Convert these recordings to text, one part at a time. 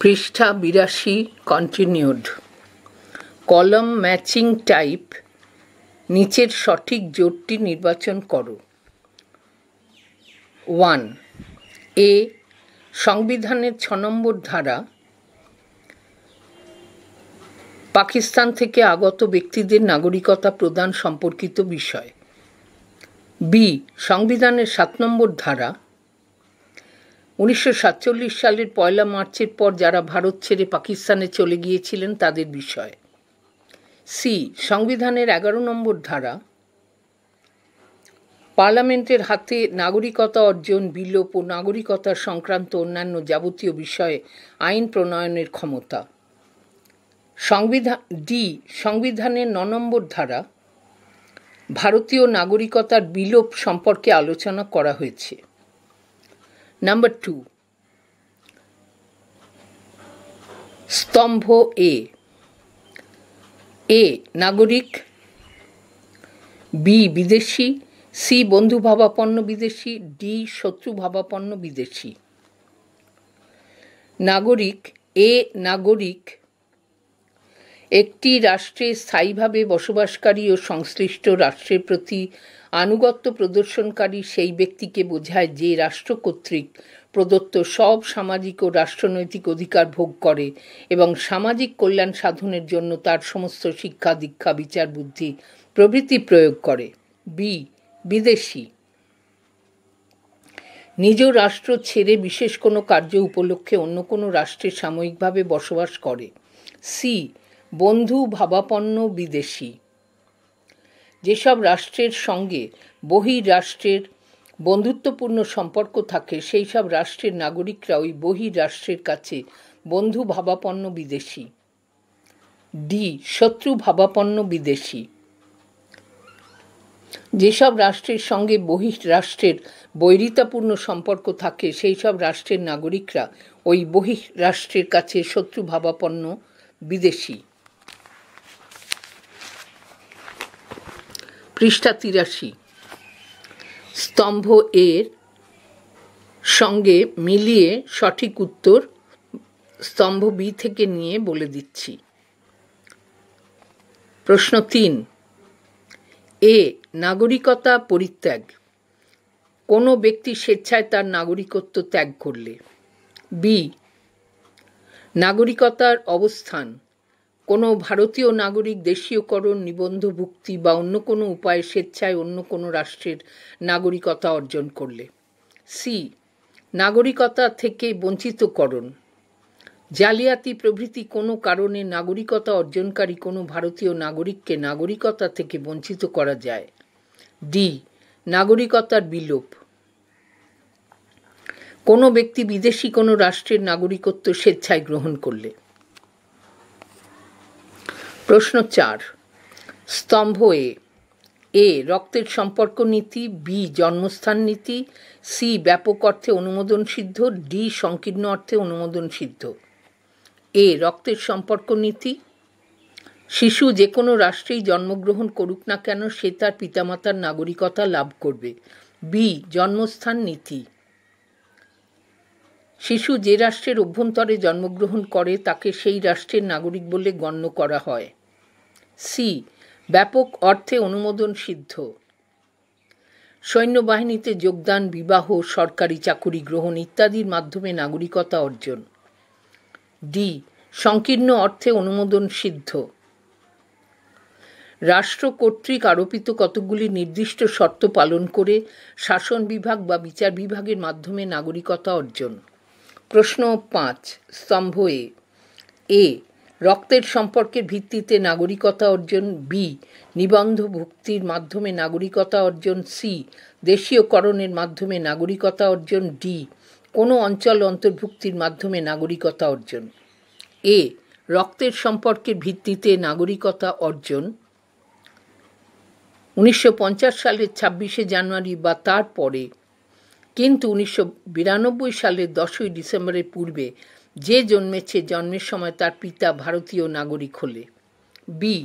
পৃষ্ঠা ৮২ continued. Column matching type, নিচের সঠিক জোটটি নির্বাচন করো। 1. এ সংবিধানের ৬ নম্বর ধারা পাকিস্তান থেকে আগত ব্যক্তিদের নাগরিকতা প্রদান সম্পর্কিত বিষয়। বি সংবিধানের ৭ নম্বর ধারা ১৯৪৭ সালের ১ মার্চের পর যারা ভারত ছেড়ে পাকিস্তানে চলে গিয়েছিলেন তাদের বিষয়। সি সংবিধানের ১১ নম্বর ধারা পার্লামেন্টের হাতে নাগরিকতা অর্জন, বিলোপ ও নাগরিকতা সংক্রান্ত অন্যান্য যাবতীয় বিষয়ে আইন প্রণয়নের ক্ষমতা। সংবিধানের ৯ নম্বর ধারা ভারতীয় নাগরিকতার বিলোপ সম্পর্কে আলোচনা করা হয়েছে। নাম্বার 2, স্তম্ভ এ নাগরিক, বি বিদেশি, সি বন্ধুভাবাপন্ন বিদেশি, ডি শত্রুভাবাপন্ন বিদেশি। নাগরিক একটি রাষ্ট্রে স্থায়ীভাবে বসবাসকারী ও সংশ্লিষ্ট রাষ্ট্রের প্রতি আনুগত্য প্রদর্শনকারী সেই ব্যক্তিকে বোঝায় যে রাষ্ট্র কর্তৃক প্রদত্ত সব সামাজিক ও রাষ্ট্রনৈতিক অধিকার ভোগ করে এবং সামাজিক কল্যাণ সাধনের জন্য তার সমস্ত শিক্ষা, দীক্ষা, বিচার, বুদ্ধি প্রভৃতি প্রয়োগ করে। বি বিদেশি নিজ রাষ্ট্র ছেড়ে বিশেষ কোনো কার্য উপলক্ষে অন্য কোনো রাষ্ট্রে সাময়িকভাবে বসবাস করে। সি বন্ধু ভাবাপন্ন বিদেশি যেসব রাষ্ট্রের সঙ্গে বহির্রাষ্ট্রের বন্ধুত্বপূর্ণ সম্পর্ক থাকে সেই সব রাষ্ট্রের নাগরিকরা ওই বহির্রাষ্ট্রের কাছে বন্ধু ভাবাপন্ন বিদেশি। ডি শত্রু ভাবাপন্ন বিদেশি যেসব রাষ্ট্রের সঙ্গে বহির্রাষ্ট্রের বৈরিতাপূর্ণ সম্পর্ক থাকে সেই সব রাষ্ট্রের নাগরিকরা ওই বহির্রাষ্ট্রের কাছে শত্রু ভাবাপন্ন বিদেশি। পৃষ্ঠা ৮৩ স্তম্ভ এর সঙ্গে মিলিয়ে সঠিক উত্তর স্তম্ভ বি থেকে নিয়ে বলে দিচ্ছি। প্রশ্ন ৩, এ নাগরিকতা পরিত্যাগ, কোনো ব্যক্তি স্বেচ্ছায় তার নাগরিকত্ব ত্যাগ করলে। বি নাগরিকতার অবস্থান, কোনো ভারতীয় নাগরিক দেশীয়করণ, নিবন্ধভুক্তি বা অন্য কোনো উপায়ে স্বেচ্ছায় অন্য কোনো রাষ্ট্রের নাগরিকতা অর্জন করলে। সি নাগরিকতা থেকে বঞ্চিতকরণ, জালিয়াতি প্রভৃতি কোনো কারণে নাগরিকতা অর্জনকারী কোনো ভারতীয় নাগরিককে নাগরিকতা থেকে বঞ্চিত করা যায়। ডি নাগরিকতার বিলোপ, কোনো ব্যক্তি বিদেশি কোনো রাষ্ট্রের নাগরিকত্ব স্বেচ্ছায় গ্রহণ করলে। প্রশ্ন ৪, স্তম্ভ এ রক্তের সম্পর্ক নীতি, বি জন্মস্থান নীতি, সি ব্যাপক অর্থে অনুমোদন সিদ্ধ, ডি সংকীর্ণ অর্থে অনুমোদন সিদ্ধ। এ রক্তের সম্পর্ক নীতি, শিশু যে কোনো রাষ্ট্রেই জন্মগ্রহণ করুক না কেন সে তার পিতামাতার নাগরিকতা লাভ করবে। বি জন্মস্থান নীতি, শিশু যে রাষ্ট্রের অভ্যন্তরে জন্মগ্রহণ করে তাকে সেই রাষ্ট্রের নাগরিক বলে গণ্য করা হয়। সি ব্যাপক অর্থে অনুমোদন সিদ্ধ, সৈন্যবাহিনীতে যোগদান, বিবাহ, সরকারি চাকুরি গ্রহণ ইত্যাদির মাধ্যমে নাগরিকতা অর্জন। ডি সংকীর্ণ অর্থে অনুমোদন সিদ্ধ, রাষ্ট্র কর্তৃক আরোপিত কতগুলি নির্দিষ্ট শর্ত পালন করে শাসন বিভাগ বা বিচার বিভাগের মাধ্যমে নাগরিকতা অর্জন। প্রশ্ন ৫, স্তম্ভ এ রক্তের সম্পর্কের ভিত্তিতে নাগরিকতা অর্জন, বি নিবন্ধভুক্তির মাধ্যমে নাগরিকতা অর্জন, সি দেশীয়করণের মাধ্যমে নাগরিকতা অর্জন, ডি কোনো অঞ্চল অন্তর্ভুক্তির মাধ্যমে নাগরিকতা অর্জন। এ রক্তের সম্পর্কের ভিত্তিতে নাগরিকতা অর্জন ১৯৫০ সালের ২৬শে জানুয়ারি বা তার পরে, কিন্তু ১৯৯২ সালের ১০ই ডিসেম্বরের পূর্বে যে জন্মেছে জন্মের সময় তার পিতা ভারতীয় নাগরিক হলে। বি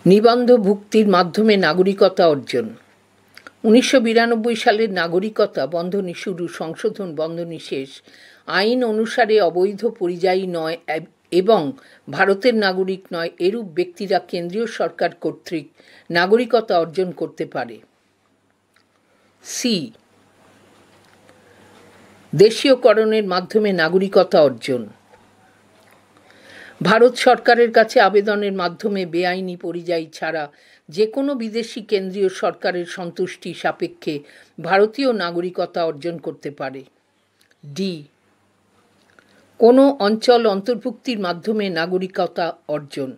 নিবন্ধভুক্তির মাধ্যমে নাগরিকতা অর্জন 1992 সালের নাগরিকতা বন্ধনী শুরু সংশোধন বন্ধনী শেষ আইন অনুসারে অবৈধ পরিযায়ী নয় এবং ভারতের নাগরিক নয় এরূপ ব্যক্তিরা কেন্দ্রীয় সরকার কর্তৃক নাগরিকতা অর্জন করতে পারে। সি, দেশীয়করণের মাধ্যমে নাগরিকতা অর্জন। ভারত সরকারের কাছে আবেদনের মাধ্যমে বেআইনি পরিযায়ী ছাড়া যে কোনো বিদেশি কেন্দ্রীয় সরকারের সন্তুষ্টি সাপেক্ষে ভারতীয় নাগরিকতা অর্জন করতে পারে। ডি, কোনো অঞ্চল অন্তর্ভুক্তির মাধ্যমে নাগরিকতা অর্জন।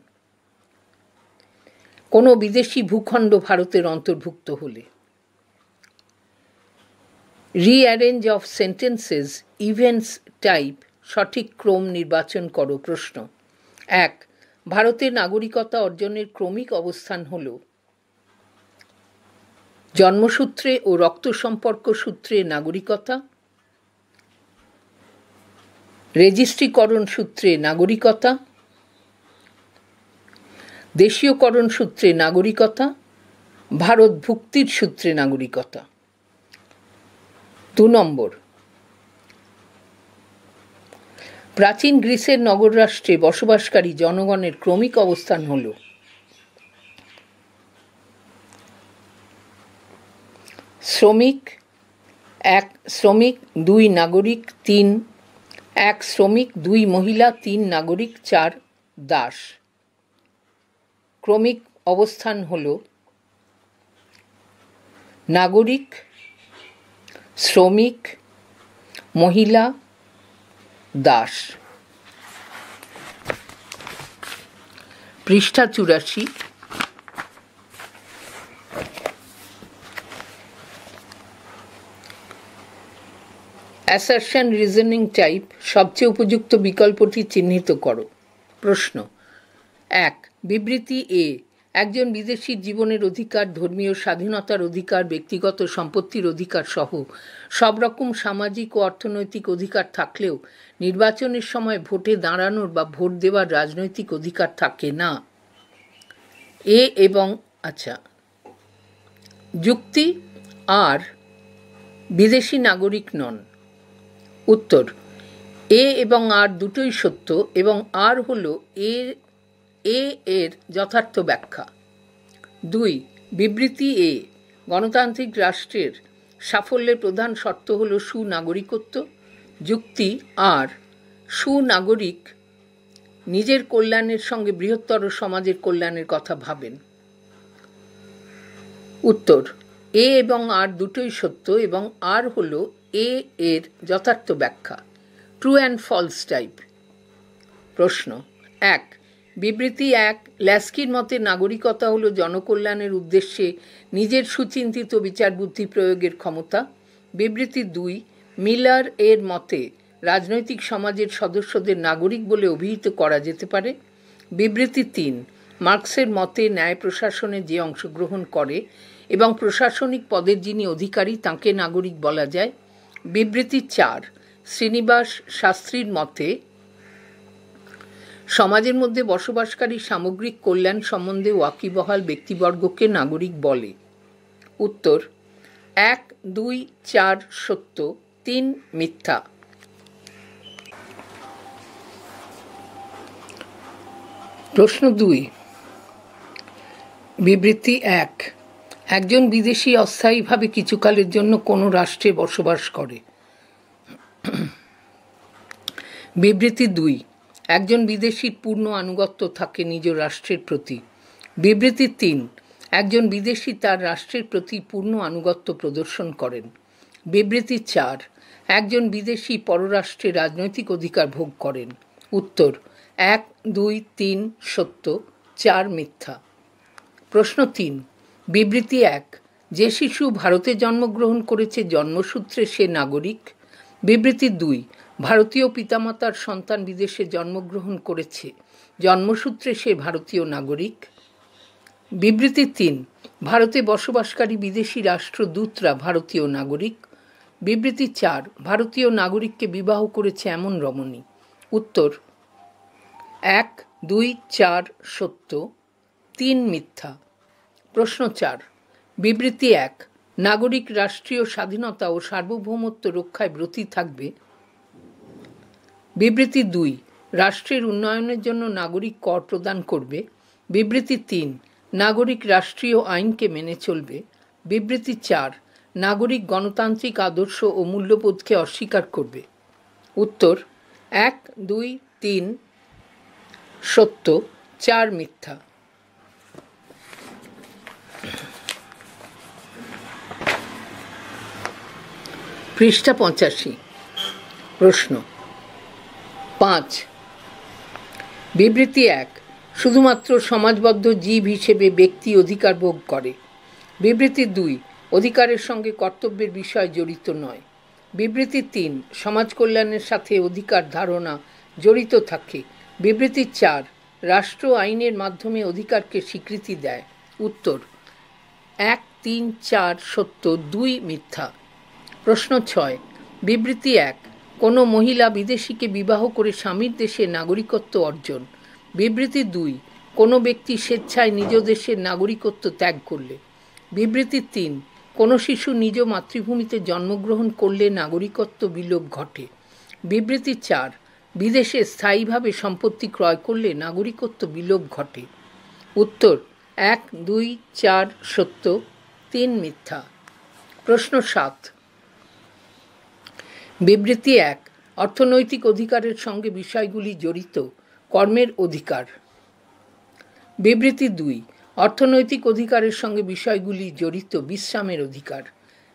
কোনো বিদেশি ভূখণ্ড ভারতের অন্তর্ভুক্ত হলে। Rearrange of sentences events type সঠিক ক্রম নির্বাচন করো। প্রশ্ন 1, ভারতের নাগরিকতা অর্জনের ক্রমিক অবস্থান হল জন্মসূত্রে ও রক্ত সম্পর্ক সূত্রে নাগরিকতা, রেজিস্ট্রিকরণ সূত্রে নাগরিকতা, দেশীয়করণ সূত্রে নাগরিকতা, ভারত ভুক্তির সূত্রে নাগরিকতা। 2 নম্বর, প্রাচীন গ্রিসের নগররাষ্ট্রে বসবাসকারী জনগণের ক্রমিক অবস্থান হল শ্রমিক 1, শ্রমিক 2, নাগরিক 3, 1 শ্রমিক 2 মহিলা 3 নাগরিক 4 দাস। ক্রমিক অবস্থান হল নাগরিক, শ্রমিক, মহিলা, দাস। পৃষ্ঠা 84। অ্যাসারশন রিজনিং টাইপ সবচেয়ে উপযুক্ত বিকল্পটি চিহ্নিত করো। প্রশ্ন 1, বিবৃতি এ, একজন বিদেশির জীবনের অধিকার, ধর্মীয় স্বাধীনতার অধিকার, ব্যক্তিগত সম্পত্তির অধিকার সহ সব রকম সামাজিক ও অর্থনৈতিক অধিকার থাকলেও নির্বাচনের সময় ভোটে দাঁড়ানোর বা ভোট দেওয়ার রাজনৈতিক অধিকার থাকে না। এ এবং যুক্তি আর বিদেশি নাগরিক নন। উত্তর, এ এবং আর দুটোই সত্য এবং আর হল এর যথার্থ ব্যাখ্যা। 2, বিবৃতি এ, গণতান্ত্রিক রাষ্ট্রের সাফল্যের প্রধান শর্ত হল সুনাগরিকত্ব। যুক্তি আর, সুনাগরিক নিজের কল্যাণের সঙ্গে বৃহত্তর সমাজের কল্যাণের কথা ভাবেন। উত্তর, এ এবং আর দুটোই সত্য এবং আর হল এর যথার্থ ব্যাখ্যা। True and false type. প্রশ্ন 1, বিবৃতি 1, ল্যাস্কির মতে নাগরিকতা হল জনকল্যাণের উদ্দেশ্যে নিজের সুচিন্তিত বিচার বুদ্ধি প্রয়োগের ক্ষমতা। বিবৃতি 2, মিলার এর মতে রাজনৈতিক সমাজের সদস্যদের নাগরিক বলে অভিহিত করা যেতে পারে। বিবৃতি 3, মার্কসের মতে ন্যায় প্রশাসনে যে অংশগ্রহণ করে এবং প্রশাসনিক পদের যিনি অধিকারী তাঁকে নাগরিক বলা যায়। বিবৃতি 4, শ্রীনিবাস শাস্ত্রীর মতে সমাজের মধ্যে বসবাসকারী সামগ্রিক কল্যাণ সম্বন্ধে ওয়াকিবহাল ব্যক্তিবর্গকে নাগরিক বলে। উত্তর, 1, 2, 4 সত্য, 3 মিথ্যা। প্রশ্ন 2, বিবৃতি 1, একজন বিদেশি অস্থায়ীভাবে কিছুকালের জন্য কোনো রাষ্ট্রে বসবাস করে। বিবৃতি 2, একজন বিদেশির পূর্ণ আনুগত্য থাকে নিজ রাষ্ট্রের প্রতি। বিবৃতি 3, একজন বিদেশি তার রাষ্ট্রের প্রতি পূর্ণ আনুগত্য প্রদর্শন করেন। বিবৃতি 4, একজন বিদেশি পররাষ্ট্রে রাজনৈতিক অধিকার ভোগ করেন। উত্তর, 1, 2, 3 সত্য, 4 মিথ্যা। প্রশ্ন 3, বিবৃতি 1, যে শিশু ভারতে জন্মগ্রহণ করেছে জন্মসূত্রে সে নাগরিক। বিবৃতি 2, ভারতীয় পিতামাতার সন্তান বিদেশে জন্মগ্রহণ করেছে জন্মসূত্রে সে ভারতীয় নাগরিক। বিবৃতি 3, ভারতে বসবাসকারী বিদেশি রাষ্ট্রদূতরা ভারতীয় নাগরিক। বিবৃতি 4, ভারতীয় নাগরিককে বিবাহ করেছে এমন রমণী। উত্তর, 1, 2, 4 সত্য, 3 মিথ্যা। প্রশ্ন 4, বিবৃতি 1, নাগরিক রাষ্ট্রীয় স্বাধীনতা ও সার্বভৌমত্ব রক্ষায় ব্রতী থাকবে। বিবৃতি 2, রাষ্ট্রের উন্নয়নের জন্য নাগরিক কর প্রদান করবে। বিবৃতি 3, নাগরিক রাষ্ট্রীয় আইনকে মেনে চলবে। বিবৃতি 4, নাগরিক গণতান্ত্রিক আদর্শ ও মূল্যবোধকে অস্বীকার করবে। উত্তর 1, 2, 3 সত্য, 4 মিথ্যা। পৃষ্ঠা 85। প্রশ্ন 5। বিবৃতি 1, শুধুমাত্র সমাজবদ্ধ জীব হিসেবে ব্যক্তি অধিকার ভোগ করে। বিবৃতি 2, অধিকারের সঙ্গে কর্তব্যের বিষয় জড়িত নয়। বিবৃতি 3, সমাজ কল্যাণের সাথে অধিকার ধারণা জড়িত থাকে। বিবৃতি 4, রাষ্ট্র আইনের মাধ্যমে অধিকারকে স্বীকৃতি দেয়। উত্তর 1, 3, 4 সত্য, 2 মিথ্যা। প্রশ্ন 6। বিবৃতি 1, কোনো মহিলা বিদেশিকে বিবাহ করে স্বামীর দেশে নাগরিকত্ব অর্জন। বিবৃতি 2, কোনো ব্যক্তি স্বেচ্ছায় নিজ দেশের নাগরিকত্ব ত্যাগ করলে। বিবৃতি 3, কোনো শিশু নিজ মাতৃভূমিতে জন্মগ্রহণ করলে নাগরিকত্ব বিলোপ ঘটে। বিবৃতি 4, বিদেশে স্থায়ীভাবে সম্পত্তি ক্রয় করলে নাগরিকত্ব বিলোপ ঘটে। উত্তর 1, 2, 4 সত্য, 3 মিথ্যা। প্রশ্ন 7। বিবৃতি 1, অর্থনৈতিক অধিকারের সঙ্গে বিষয়গুলি জড়িত। কর্মের অধিকার। বিবৃতি 2, অর্থনৈতিক অধিকারের সঙ্গে বিষয়গুলি জড়িত বিশ্রামের অধিকার।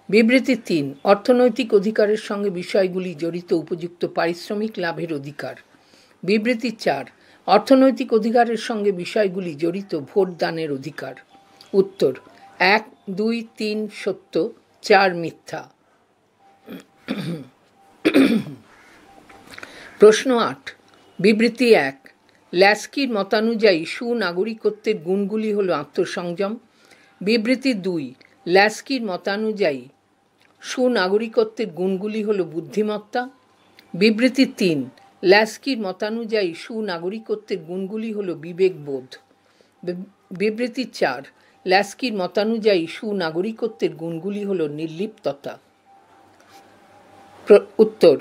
বিবৃতি 3, অর্থনৈতিক অধিকারের সঙ্গে বিষয়গুলি জড়িত উপযুক্ত পারিশ্রমিক লাভের অধিকার। বিবৃতি 4, অর্থনৈতিক অধিকারের সঙ্গে বিষয়গুলি জড়িত ভোটদানের অধিকার। উত্তর 1, 2, 3 সত্য, 4 মিথ্যা। প্রশ্ন 8। বিবৃতি 1, ল্যাস্কির মতানুযায়ী সুনাগরিকত্বের গুণগুলি হল আত্মসংযম। বিবৃতি 2, ল্যাস্কির মতানুযায়ী সুনাগরিকত্বের গুণগুলি হল বুদ্ধিমত্তা। বিবৃতি 3, ল্যাস্কির মতানুযায়ী সুনাগরিকত্বের গুণগুলি হল বিবেকবোধ। বিবৃতি 4, ল্যাস্কির মতানুযায়ী সুনাগরিকত্বের গুণগুলি হল নির্লিপ্ততা। উত্তর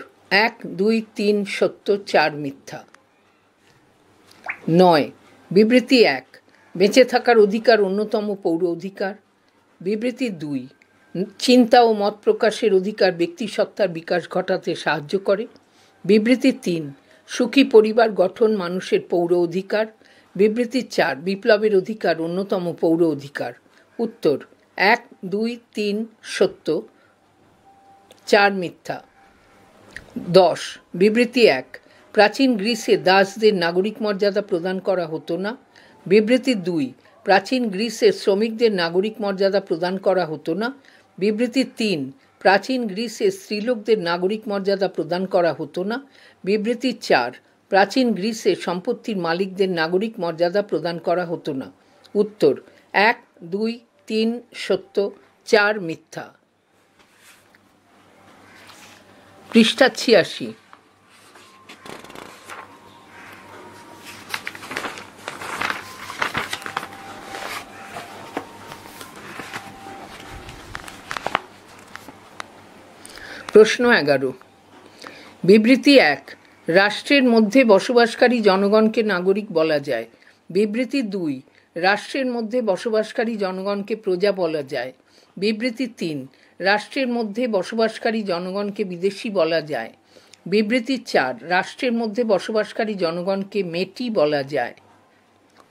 1, 2, 3 সত্য, 4 মিথ্যা। 9। বিবৃতি 1, বেঁচে থাকার অধিকার অন্যতম পৌর অধিকার। বিবৃতি 2, চিন্তা ও মত প্রকাশের অধিকার ব্যক্তিসত্তার বিকাশ ঘটাতে সাহায্য করে। বিবৃতি 3, সুখী পরিবার গঠন মানুষের পৌর অধিকার। বিবৃতি 4, বিপ্লবের অধিকার অন্যতম পৌর অধিকার। উত্তর 1, 2, 3 সত্য, 4 মিথ্যা। 10। বিবৃতি 1, প্রাচীন গ্রিসে দাসদের নাগরিক মর্যাদা প্রদান করা হতো না। বিবৃতি 2, প্রাচীন গ্রিসের শ্রমিকদের নাগরিক মর্যাদা প্রদান করা হতো না। বিবৃতি 3, প্রাচীন গ্রিসের স্ত্রীলোকদের নাগরিক মর্যাদা প্রদান করা হতো না। বিবৃতি 4, প্রাচীন গ্রিসে সম্পত্তির মালিকদের নাগরিক মর্যাদা প্রদান করা হতো না। উত্তর 1, 2, 3 সত্য, 4 মিথ্যা। পৃষ্ঠা 86। প্রশ্ন 11। বিবৃতি 1, রাষ্ট্রের মধ্যে বসবাসকারী জনগণকে নাগরিক বলা যায়। বিবৃতি 2, রাষ্ট্রের মধ্যে বসবাসকারী জনগণকে প্রজা বলা যায়। বিবৃতি 3, রাষ্ট্রের মধ্যে বসবাসকারী জনগণকে বিদেশি বলা যায়। বিবৃতি 4, রাষ্ট্রের মধ্যে বসবাসকারী জনগণকে মেটি বলা যায়।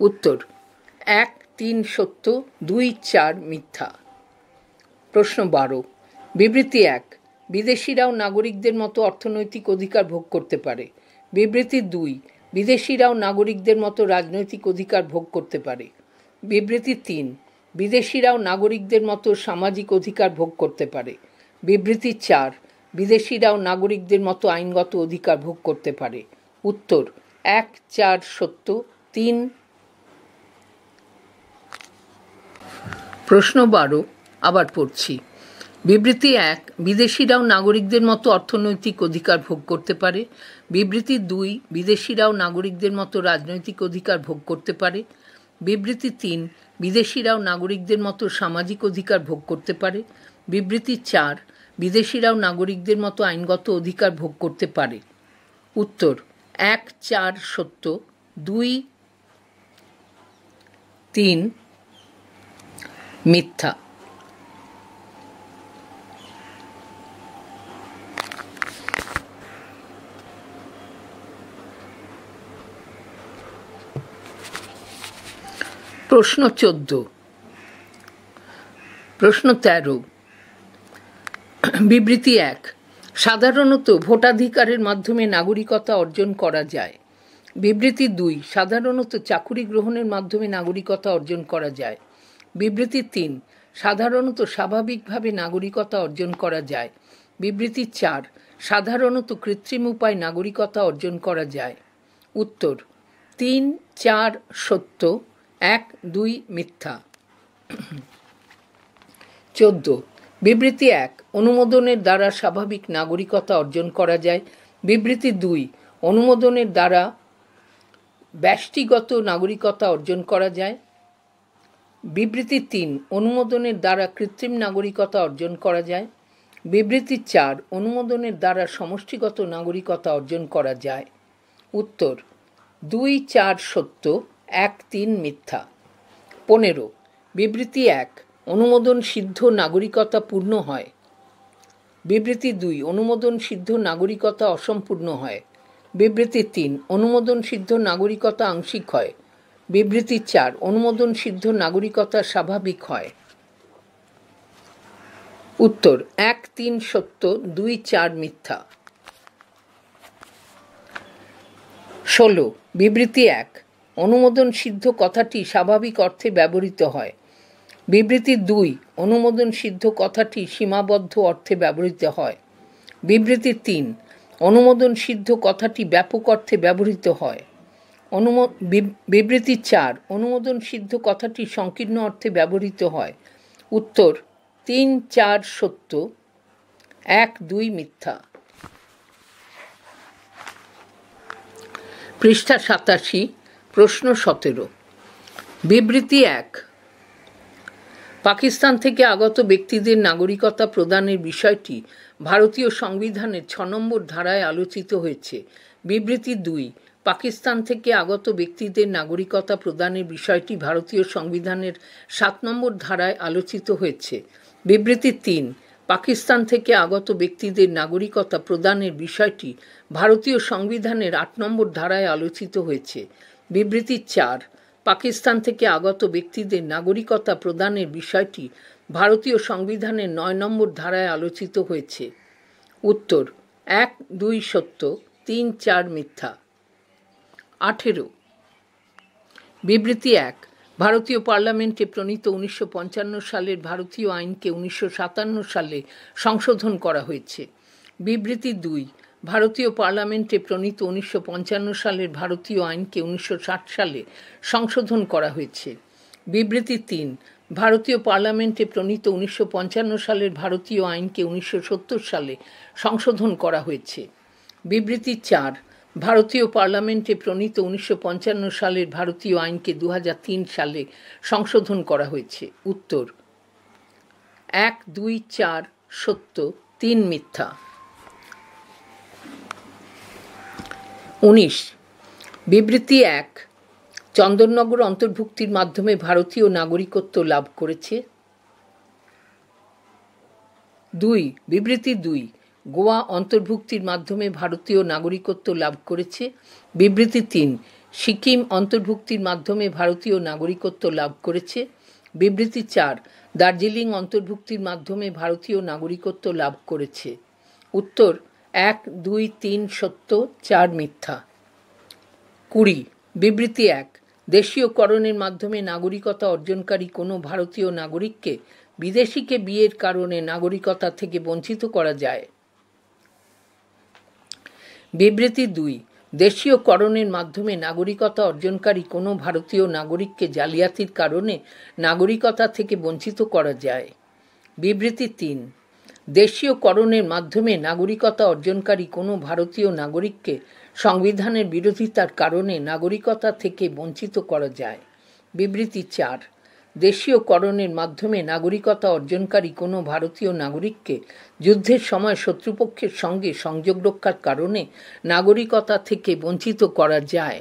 উত্তর 1, 3 সত্য, 2, 4 মিথ্যা। প্রশ্ন 12। বিবৃতি 1, বিদেশিরাও নাগরিকদের মতো অর্থনৈতিক অধিকার ভোগ করতে পারে। বিবৃতি 2, বিদেশিরাও নাগরিকদের মতো রাজনৈতিক অধিকার ভোগ করতে পারে। বিবৃতি 3, বিদেশিরাও নাগরিকদের মতো সামাজিক অধিকার ভোগ করতে পারে। বিবৃতি 4, বিদেশিরাও নাগরিকদের মতো আইনগত অধিকার ভোগ করতে পারে। উত্তর 1, 4 সত্য, 3। প্রশ্ন 12 আবার পড়ছি। বিবৃতি 1, বিদেশিরাও নাগরিকদের মতো অর্থনৈতিক অধিকার ভোগ করতে পারে। বিবৃতি 2, বিদেশিরাও নাগরিকদের মতো রাজনৈতিক অধিকার ভোগ করতে পারে। বিবৃতি 3, বিদেশিরাও নাগরিকদের মতো সামাজিক অধিকার ভোগ করতে পারে। বিবৃতি 4, বিদেশিরাও নাগরিকদের মতো আইনগত অধিকার ভোগ করতে পারে। উত্তর 1-4 সত্য, 2-3 মিথ্যা। প্রশ্ন 14। প্রশ্ন 13। বিবৃতি 1, সাধারণত ভোটাধিকারের মাধ্যমে নাগরিকতা অর্জন করা যায়। বিবৃতি 2, সাধারণত চাকুরি গ্রহণের মাধ্যমে নাগরিকতা অর্জন করা যায়। বিবৃতি 3, সাধারণত স্বাভাবিকভাবে নাগরিকতা অর্জন করা যায়। বিবৃতি 4, সাধারণত কৃত্রিম উপায়ে নাগরিকতা অর্জন করা যায়। উত্তর 3-4 সত্য, 1-2 মিথ্যা। 14। বিবৃতি 1, অনুমোদনের দ্বারা স্বাভাবিক নাগরিকতা অর্জন করা যায়। বিবৃতি 2, অনুমোদনের দ্বারা ব্যষ্টিগত নাগরিকতা অর্জন করা যায়। বিবৃতি 3, অনুমোদনের দ্বারা কৃত্রিম নাগরিকতা অর্জন করা যায়। বিবৃতি 4, অনুমোদনের দ্বারা সমষ্টিগত নাগরিকতা অর্জন করা যায়। উত্তর 2-4 সত্য, 1-3 মিথ্যা। 15। বিবৃতি 1, অনুমোদন সিদ্ধ নাগরিকতা পূর্ণ হয়। বিবৃতি 2, অনুমোদন সিদ্ধ নাগরিকতা অসম্পূর্ণ হয়। বিবৃতি 3, অনুমোদন সিদ্ধ নাগরিকতা আংশিক হয়। বিবৃতি 4, অনুমোদন সিদ্ধ নাগরিকতা স্বাভাবিক হয়। উত্তর 1-3 সত্য, 2-4 মিথ্যা। 16। বিবৃতি 1, অনুমোদন সিদ্ধ কথাটি স্বাভাবিক অর্থে ব্যবহৃত হয়। বিবৃতি 2, অনুমোদন সিদ্ধ কথাটি সীমাবদ্ধ অর্থে ব্যবহৃত হয়। বিবৃতি 3, অনুমোদন সিদ্ধ কথাটি ব্যাপক অর্থে ব্যবহৃত হয়। বিবৃতি 4, অনুমোদন সিদ্ধ কথাটি সংকীর্ণ অর্থে ব্যবহৃত হয়। উত্তর 3-4 সত্য, 1-2 মিথ্যা। পৃষ্ঠা 87, প্রশ্ন 17। বিবৃতি 1, পাকিস্তান থেকে আগত ব্যক্তিদের নাগরিকতা প্রদানের বিষয়টি ভারতীয় সংবিধানের 6 নম্বর ধারায় আলোচিত হয়েছে। বিবৃতি 2, পাকিস্তান থেকে আগত ব্যক্তিদের নাগরিকতা প্রদানের বিষয়টি ভারতীয় সংবিধানের 7 নম্বর ধারায় আলোচিত হয়েছে। বিবৃতি 3, পাকিস্তান থেকে আগত ব্যক্তিদের নাগরিকতা প্রদানের বিষয়টি ভারতীয় সংবিধানের 8 নম্বর ধারায় আলোচিত হয়েছে। বিবৃতি 4, পাকিস্তান থেকে আগত ব্যক্তিদের নাগরিকতা প্রদানের বিষয়টি ভারতীয় সংবিধানের 9 নম্বর ধারায় আলোচিত হয়েছে। উত্তর 1-2 সত্য, 3-4 মিথ্যা। 18। বিবৃতি 1, ভারতীয় পার্লামেন্টে প্রণীত 1955 সালের ভারতীয় আইনকে 1957 সালে সংশোধন করা হয়েছে। বিবৃতি 2, ভারতীয় পার্লামেন্টে প্রণীত 1955 সালের ভারতীয় আইনকে 1960 সালে সংশোধন করা হয়েছে। বিবৃতি 3, ভারতীয় পার্লামেন্টে প্রণীত 1955 সালের ভারতীয় আইনকে 1970 সালে সংশোধন করা হয়েছে। বিবৃতি 4, ভারতীয় পার্লামেন্টে প্রণীত 1955 সালের ভারতীয় আইনকে 2003 সালে সংশোধন করা হয়েছে। উত্তর 1-2-4 সত্য, 3 মিথ্যা। 19। বিবৃতি 1, চন্দননগর অন্তর্ভুক্তির মাধ্যমে ভারতীয় নাগরিকত্ব লাভ করেছে। 2। বিবৃতি 2, গোয়া অন্তর্ভুক্তির মাধ্যমে ভারতীয় নাগরিকত্ব লাভ করেছে। বিবৃতি 3, সিকিম অন্তর্ভুক্তির মাধ্যমে ভারতীয় নাগরিকত্ব লাভ করেছে। বিবৃতি 4, দার্জিলিং অন্তর্ভুক্তির মাধ্যমে ভারতীয় নাগরিকত্ব লাভ করেছে। উত্তর 1-2-3 সত্য, 4 মিথ্যা। 20। বিবৃতি 1, দেশীয়করণের মাধ্যমে নাগরিকতা অর্জনকারী কোনো ভারতীয় নাগরিককে বিদেশিকে বিয়ের কারণে নাগরিকতা থেকে বঞ্চিত করা যায়। বিবৃতি 2, দেশীয়করণের মাধ্যমে নাগরিকতা অর্জনকারী কোনো ভারতীয় নাগরিককে জালিয়াতির কারণে নাগরিকতা থেকে বঞ্চিত করা যায়। বিবৃতি 3, দেশীয়করণের মাধ্যমে নাগরিকতা অর্জনকারী কোনো ভারতীয় নাগরিককে সংবিধানের বিরোধিতার কারণে নাগরিকতা থেকে বঞ্চিত করা যায়। বিবৃতি 4, দেশীয়করণের মাধ্যমে নাগরিকতা অর্জনকারী কোনো ভারতীয় নাগরিককে যুদ্ধের সময় শত্রুপক্ষের সঙ্গে সংযোগ রক্ষার কারণে নাগরিকতা থেকে বঞ্চিত করা যায়?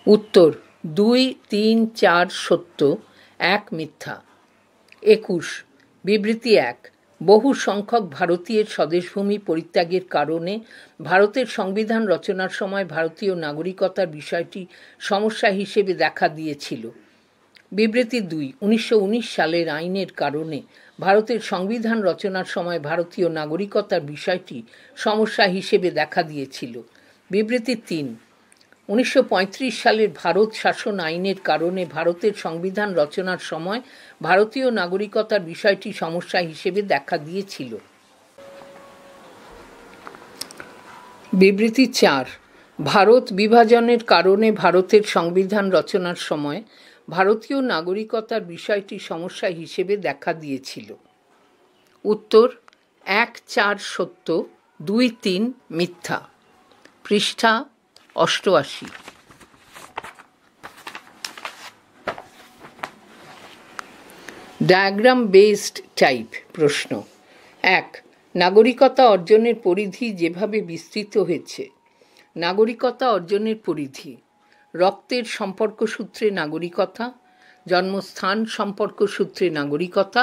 উত্তর 2, 3, 4 সত্য, 1 মিথ্যা। 21 বিবৃতি 1 বহু সংখ্যক ভারতীয়ের স্বদেশভূমি পরিত্যাগের কারণে ভারতের সংবিধান রচনার সময় ভারতীয় নাগরিকতার বিষয়টি সমস্যা হিসেবে দেখা দিয়েছিল। বিবৃতি 2 1919 সালের আইনের কারণে ভারতের সংবিধান রচনার সময় ভারতীয় নাগরিকতার বিষয়টি সমস্যা হিসেবে দেখা দিয়েছিল। বিবৃতি 3 1935 সালের ভারত শাসন আইনের কারণে ভারতের সংবিধান রচনার সময় ভারতীয় নাগরিকতার বিষয়টি সমস্যা হিসেবে দেখা দিয়েছিল। বিবৃতি 4 ভারত বিভাজনের কারণে ভারতের সংবিধান রচনার সময় ভারতীয় নাগরিকতার বিষয়টি সমস্যা হিসেবে দেখা দিয়েছিল। উত্তর 1, 4 সত্য, 2, 3 মিথ্যা। পৃষ্ঠা 88। ডায়াগ্রাম বেসড টাইপ প্রশ্ন 1 নাগরিকতা অর্জনের পরিধি যেভাবে বিস্তৃত হয়েছে। নাগরিকতা অর্জনের পরিধি: রক্তের সম্পর্কসূত্রে নাগরিকতা, জন্মস্থান সম্পর্কসূত্রে নাগরিকতা,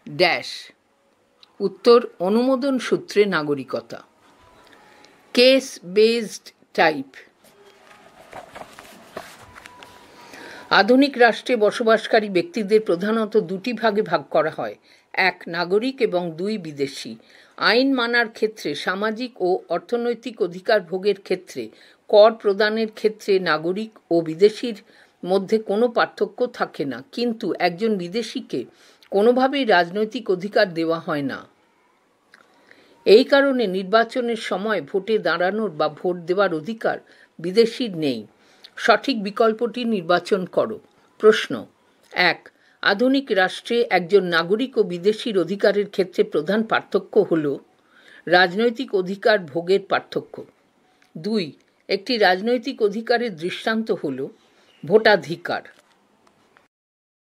ড্যাশ। উত্তর অনুমোদন সূত্রে নাগরিকতা। কেস বেসড টাইপ: আধুনিক রাষ্ট্রে বসবাসকারী ব্যক্তিদের প্রধানত দুটি ভাগে ভাগ করা হয়: 1 নাগরিক এবং 2 বিদেশি। আইন মানার ক্ষেত্রে, সামাজিক ও অর্থনৈতিক অধিকার ভোগের ক্ষেত্রে, কর প্রদানের ক্ষেত্রে নাগরিক ও বিদেশির মধ্যে কোনো পার্থক্য থাকে না, কিন্তু একজন বিদেশিকে কোনোভাবেই রাজনৈতিক অধিকার দেওয়া হয় না। এই কারণে নির্বাচনের সময় ভোটে দাঁড়ানোর বা ভোট দেওয়ার অধিকার বিদেশির নেই। সঠিক বিকল্পটি নির্বাচন করো। প্রশ্ন 1 আধুনিক রাষ্ট্রে একজন নাগরিক ও বিদেশির অধিকারের ক্ষেত্রে প্রধান পার্থক্য হল রাজনৈতিক অধিকার ভোগের পার্থক্য। 2 একটি রাজনৈতিক অধিকারের দৃষ্টান্ত হল ভোটাধিকার।